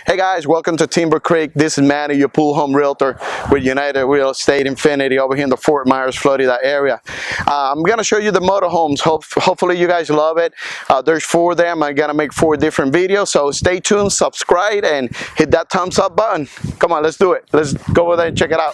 Hey guys, welcome to Timber Creek. This is Manny, your pool home realtor with United Real Estate Infinity over here in the Fort Myers, Florida area. I'm gonna show you the motorhomes. Hopefully you guys love it. There's 4 of them. I'm gonna make 4 different videos, so stay tuned, subscribe, and hit that thumbs up button. Come on, let's do it. Let's go over there and check it out.